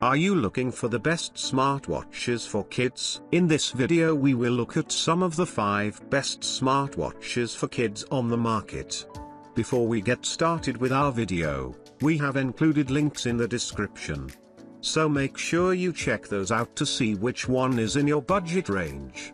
Are you looking for the best smartwatches for kids? In this video we will look at some of the 5 best smartwatches for kids on the market. Before we get started with our video, we have included links in the description. So make sure you check those out to see which one is in your budget range.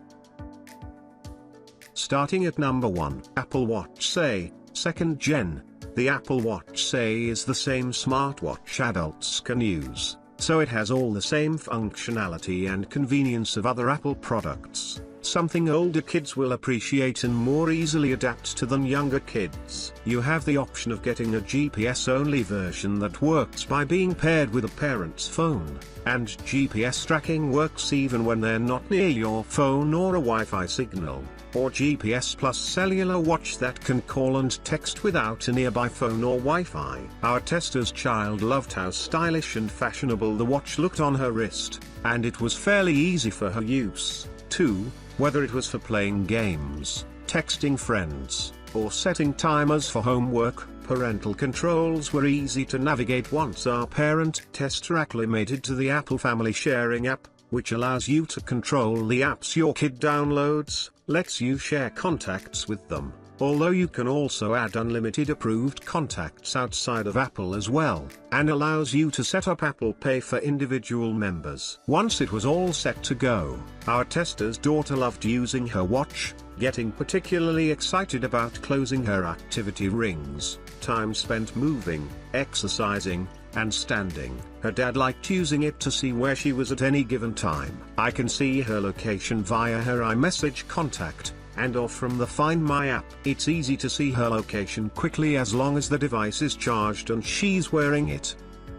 Starting at number 1, Apple Watch SE, 2nd Gen. The Apple Watch SE is the same smartwatch adults can use, so it has all the same functionality and convenience of other Apple products, something older kids will appreciate and more easily adapt to than younger kids. You have the option of getting a GPS-only version that works by being paired with a parent's phone, and GPS tracking works even when they're not near your phone or a Wi-Fi signal, or GPS plus cellular watch that can call and text without a nearby phone or Wi-Fi. Our tester's child loved how stylish and fashionable the watch looked on her wrist, and it was fairly easy for her use, too, whether it was for playing games, texting friends, or setting timers for homework. Parental controls were easy to navigate once our parent tester acclimated to the Apple Family Sharing app, which allows you to control the apps your kid downloads, lets you share contacts with them, although you can also add unlimited approved contacts outside of Apple as well, and allows you to set up Apple Pay for individual members. Once it was all set to go, our tester's daughter loved using her watch, getting particularly excited about closing her activity rings, time spent moving, exercising, and standing. Her dad liked using it to see where she was at any given time. I can see her location via her iMessage contact, and/or from the Find My app. It's easy to see her location quickly as long as the device is charged and she's wearing it.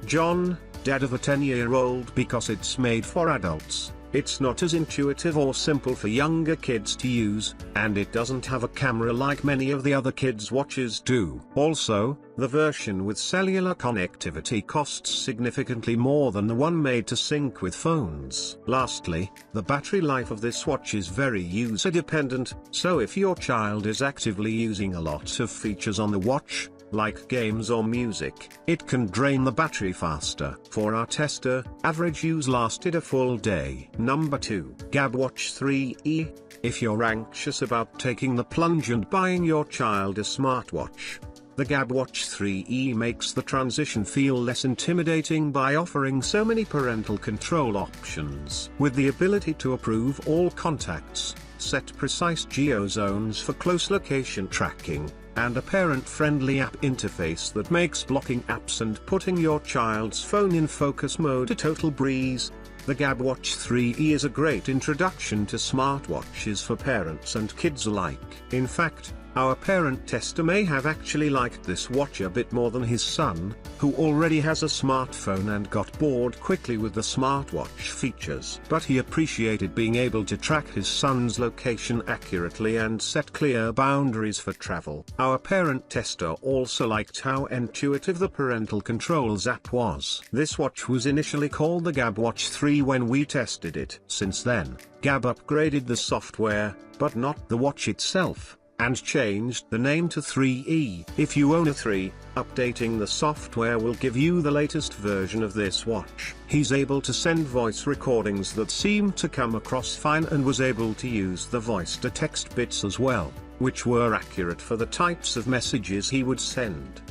John, dad of a 10-year-old, because it's made for adults. It's not as intuitive or simple for younger kids to use, and it doesn't have a camera like many of the other kids' watches do. Also, the version with cellular connectivity costs significantly more than the one made to sync with phones. Lastly, the battery life of this watch is very user-dependent, so if your child is actively using a lot of features on the watch, like games or music, it can drain the battery faster. For our tester, average use lasted a full day. Number 2, Gabb Watch 3E. If you're anxious about taking the plunge and buying your child a smartwatch, the Gabb Watch 3E makes the transition feel less intimidating by offering so many parental control options. With the ability to approve all contacts, set precise geo-zones for close location tracking, and a parent-friendly app interface that makes blocking apps and putting your child's phone in focus mode a total breeze, the Gabb Watch 3E is a great introduction to smartwatches for parents and kids alike. In fact, our parent tester may have actually liked this watch a bit more than his son, who already has a smartphone and got bored quickly with the smartwatch features. But he appreciated being able to track his son's location accurately and set clear boundaries for travel. Our parent tester also liked how intuitive the parental controls app was. This watch was initially called the Gabb Watch 3 when we tested it. Since then, Gabb upgraded the software, but not the watch itself, and changed the name to 3E. If you own a 3, updating the software will give you the latest version of this watch. He's able to send voice recordings that seem to come across fine and was able to use the voice-to-text bits as well, which were accurate for the types of messages he would send.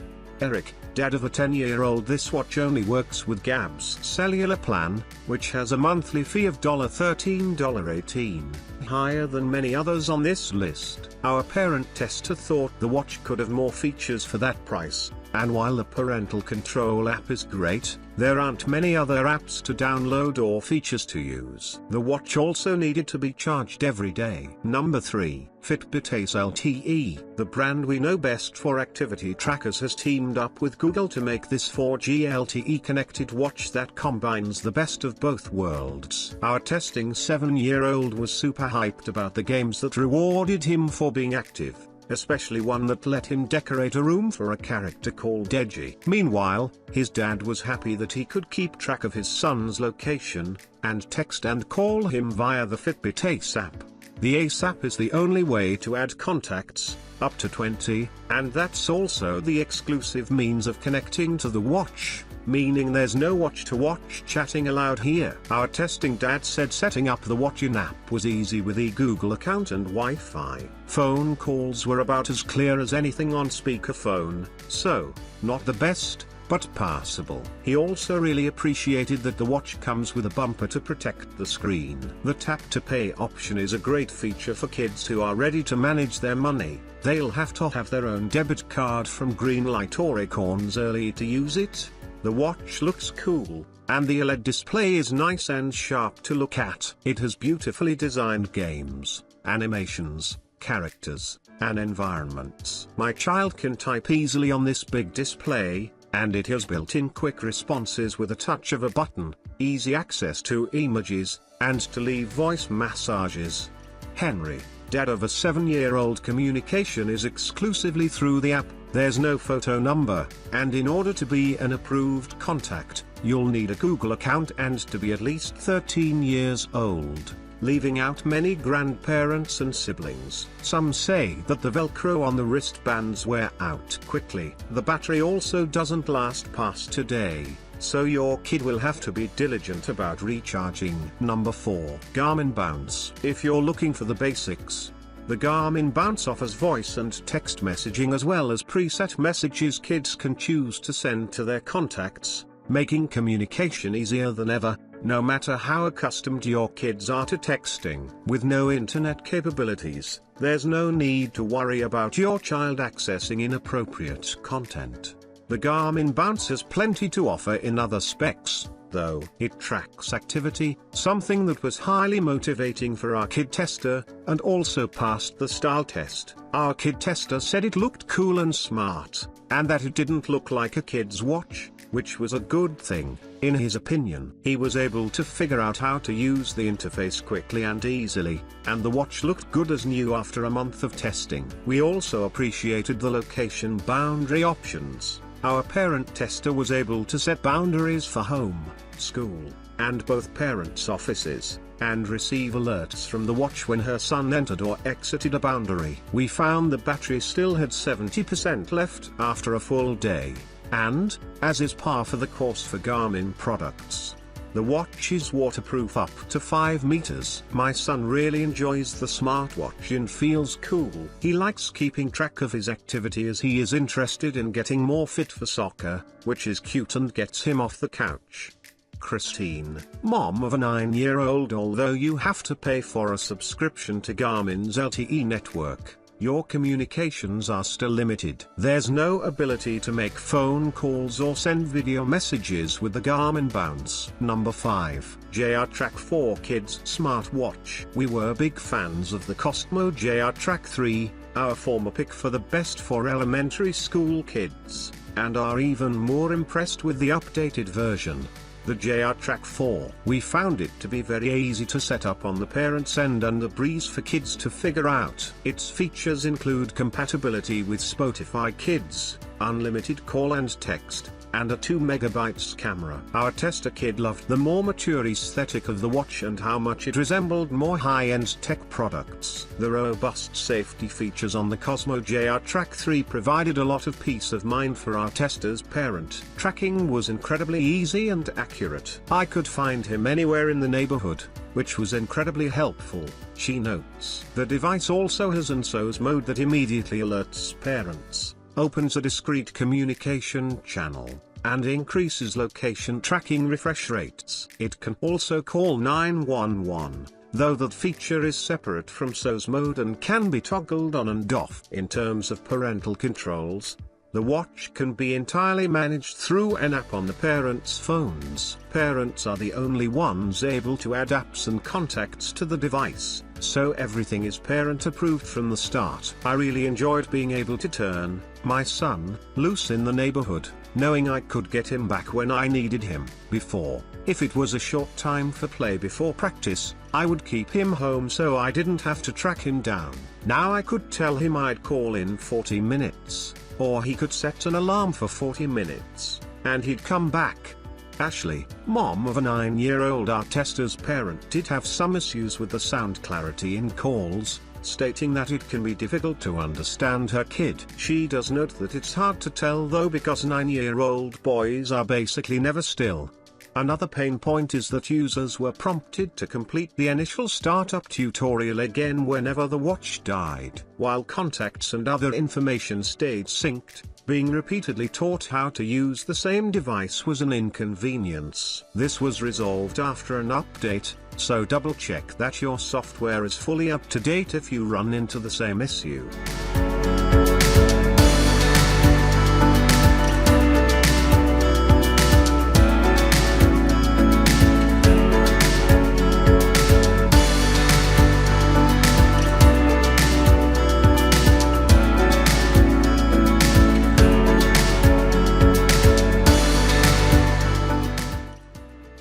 Eric, dad of a 10-year-old, this watch only works with Gabb's cellular plan, which has a monthly fee of $13.18, higher than many others on this list. Our parent tester thought the watch could have more features for that price, and while the parental control app is great, there aren't many other apps to download or features to use. The watch also needed to be charged every day. Number 3, Fitbit Ace LTE. The brand we know best for activity trackers has teamed up with Google to make this 4G LTE connected watch that combines the best of both worlds. Our testing 7-year-old was super hyped about the games that rewarded him for being active, especially one that let him decorate a room for a character called Edgy. Meanwhile, his dad was happy that he could keep track of his son's location, and text and call him via the Fitbit Ace app. The Ace app is the only way to add contacts, up to 20, and that's also the exclusive means of connecting to the watch. meaning there's no watch-to-watch chatting allowed here. Our testing dad said setting up the watch in app was easy with the Google account and Wi-Fi. Phone calls were about as clear as anything on speakerphone, so, not the best, but passable. He also really appreciated that the watch comes with a bumper to protect the screen. The tap-to-pay option is a great feature for kids who are ready to manage their money. They'll have to have their own debit card from Greenlight or Acorns Early to use it. The watch looks cool, and the OLED display is nice and sharp to look at. It has beautifully designed games, animations, characters, and environments. My child can type easily on this big display, and it has built-in quick responses with a touch of a button, easy access to emojis, and to leave voice massages. Henry, dad of a 7-year-old, communication is exclusively through the app. There's no photo number, and in order to be an approved contact, you'll need a Google account and to be at least 13 years old, leaving out many grandparents and siblings. Some say that the Velcro on the wristbands wear out quickly. The battery also doesn't last past a day, so your kid will have to be diligent about recharging. Number 4. Garmin Bounce. If you're looking for the basics, the Garmin Bounce offers voice and text messaging as well as preset messages kids can choose to send to their contacts, making communication easier than ever, no matter how accustomed your kids are to texting. With no internet capabilities, there's no need to worry about your child accessing inappropriate content. The Garmin Bounce has plenty to offer in other specs, though. It tracks activity, something that was highly motivating for our kid tester, and also passed the style test. Our kid tester said it looked cool and smart, and that it didn't look like a kid's watch, which was a good thing, in his opinion. He was able to figure out how to use the interface quickly and easily, and the watch looked good as new after a month of testing. We also appreciated the location boundary options. Our parent tester was able to set boundaries for home, school, and both parents' offices, and receive alerts from the watch when her son entered or exited a boundary. We found the battery still had 70% left after a full day, and, as is par for the course for Garmin products, the watch is waterproof up to 5 meters. My son really enjoys the smartwatch and feels cool. He likes keeping track of his activity as he is interested in getting more fit for soccer, which is cute and gets him off the couch. Christine, mom of a 9-year-old. Although you have to pay for a subscription to Garmin's LTE network, your communications are still limited. There's no ability to make phone calls or send video messages with the Garmin Bounce. Number 5. JrTrack 4 Kids Smartwatch. We were big fans of the Cosmo JrTrack 3, our former pick for the best for elementary school kids, and are even more impressed with the updated version, the JrTrack 4. We found it to be very easy to set up on the parent's end and a breeze for kids to figure out. Its features include compatibility with Spotify Kids, unlimited call and text, and a 2 megabytes camera. Our tester kid loved the more mature aesthetic of the watch and how much it resembled more high-end tech products. The robust safety features on the Cosmo JrTrack 3 provided a lot of peace of mind for our tester's parent. Tracking was incredibly easy and accurate. I could find him anywhere in the neighborhood, which was incredibly helpful, she notes. The device also has an SOS mode that immediately alerts parents, opens a discrete communication channel, and increases location tracking refresh rates. It can also call 911, though that feature is separate from SOS mode and can be toggled on and off. In terms of parental controls, the watch can be entirely managed through an app on the parents' phones. Parents are the only ones able to add apps and contacts to the device, so everything is parent approved from the start. I really enjoyed being able to turn my son loose in the neighborhood, knowing I could get him back when I needed him. Before, if it was a short time for play before practice, I would keep him home so I didn't have to track him down. Now I could tell him I'd call in 40 minutes, or he could set an alarm for 40 minutes, and he'd come back. Ashley, mom of a 9-year-old, our tester's parent, did have some issues with the sound clarity in calls, stating that it can be difficult to understand her kid. She does note that it's hard to tell though because 9-year-old boys are basically never still. Another pain point is that users were prompted to complete the initial startup tutorial again whenever the watch died. While contacts and other information stayed synced, being repeatedly taught how to use the same device was an inconvenience. This was resolved after an update, so double check that your software is fully up to date if you run into the same issue.